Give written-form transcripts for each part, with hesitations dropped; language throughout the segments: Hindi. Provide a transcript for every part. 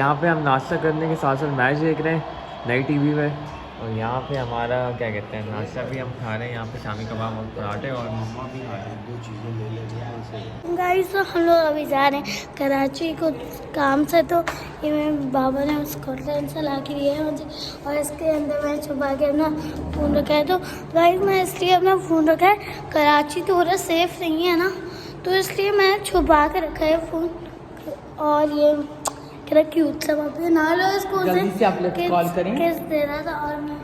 यहाँ पे हम नाश्ता करने के साथ साथ मैच देख रहे हैं नई टीवी में। और यहाँ पे हमारा क्या कहते हैं नाश्ता भी हम खा रहे हैं, यहाँ पे शामी कबाब और पराठे, और मम्मा भी खा रहे हैं। 2 चीज़ें ले लेते हैं गाइस। तो हम लोग अभी जा रहे हैं कराची को काम से, तो ये मेरे बाबा ने स्कॉटलैंड से ला के दिया है मुझे, और इसके अंदर मैंने छुपा के अपना फ़ोन रखा है। तो गाइस मैं इसलिए अपना फ़ोन रखा है, कराची थोड़ा सेफ नहीं है ना, तो इसलिए मैं छुपा के रखा है फ़ोन। और ये कितना क्यूट सा बाबू ना लो इसको से आप लोग कॉल करें। किस दे रहा था। और मैं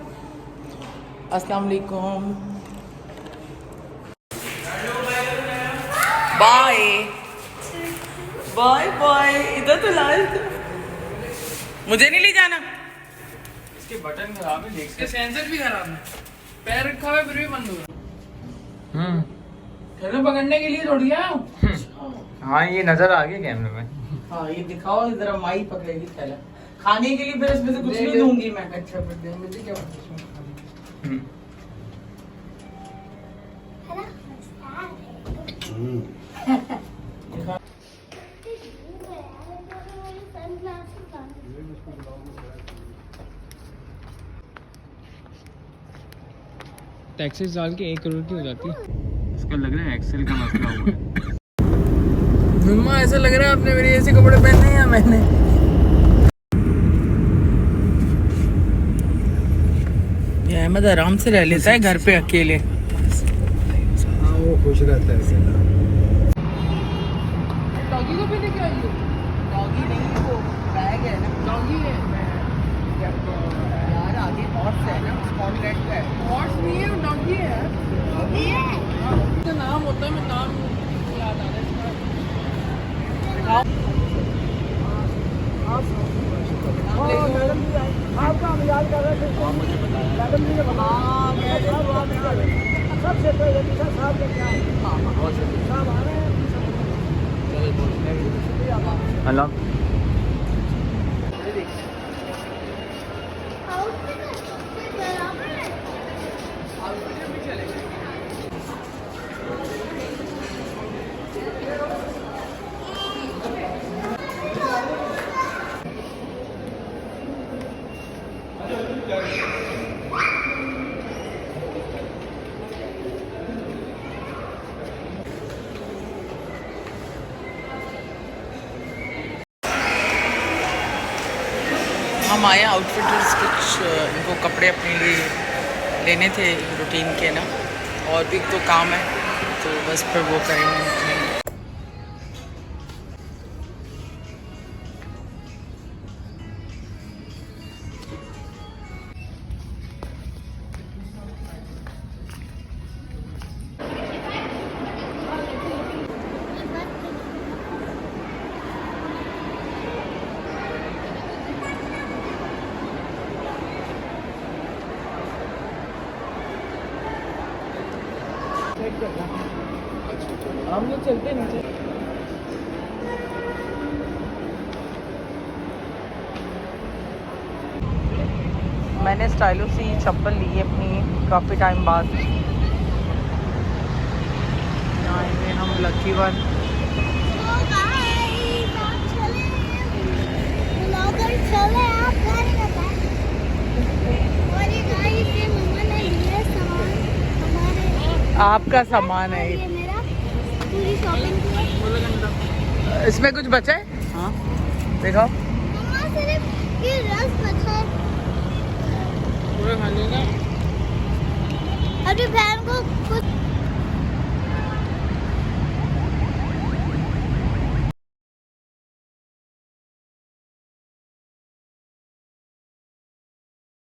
अस्सलाम वालेकुम, बाय बाय बाय। इधर तो लाल, मुझे नहीं ले जाना। इसके बटन खराब है, देख इसके सेंसर भी खराब है, पैर रखा हुआ है फिर भी बंद हो रहा है। खेलो पकड़ने के लिए थोड़ी है। हाँ ये नजर आ गया कैमरे में। हाँ ये दिखाओ जरा, माई पकड़ेगी थैला खाने के लिए, फिर इसमें से कुछ नहीं दूंगी मैं। अच्छा मुझे क्या टैक्सेस डाल के 1 करोड़ की हो जाती है। इसका लग रहा है एक्सेल का मसला हुआ है। मम्मा ऐसा लग रहा है आपने मेरे ऐसे कपड़े पहने हैं या मैंने। ये अहमद आराम से रह लेता है घर पे अकेले। हाँ वो खुश रहता है अकेला। डॉगी को भी लेके आई हो? डॉगी नहीं, वो बैग है ना। डॉगी है यार आगे हॉर्स है ना, स्कॉटलैंड का है। हॉर्स नहीं है, डॉगी है यार। इसका नाम होता है, मैं नाम याद आ रहा है इसका। आपका हम याद कर रहे थे, मुझे बताया मैडम जी ने बताया सबसे पहले साहब के क्या साहब आ रहे हैं। हेलो हम आए आउटफिटर्स, कुछ इनको कपड़े अपने लिए लेने थे रूटीन के ना, और भी तो काम है, तो बस फिर वो करेंगे। हम लोग चलते नीचे। मैंने स्टाइलो सी चप्पल ली है अपनी काफ़ी टाइम बाद। आएंगे हम लकी वन। आपका सामान है ये। मेरा पूरी शॉपिंग की है। इसमें कुछ बचा है? हाँ देखो। मम्मा सिर्फ ये रस बचा है। पूरा खा लेगा। अभी बहन को कुछ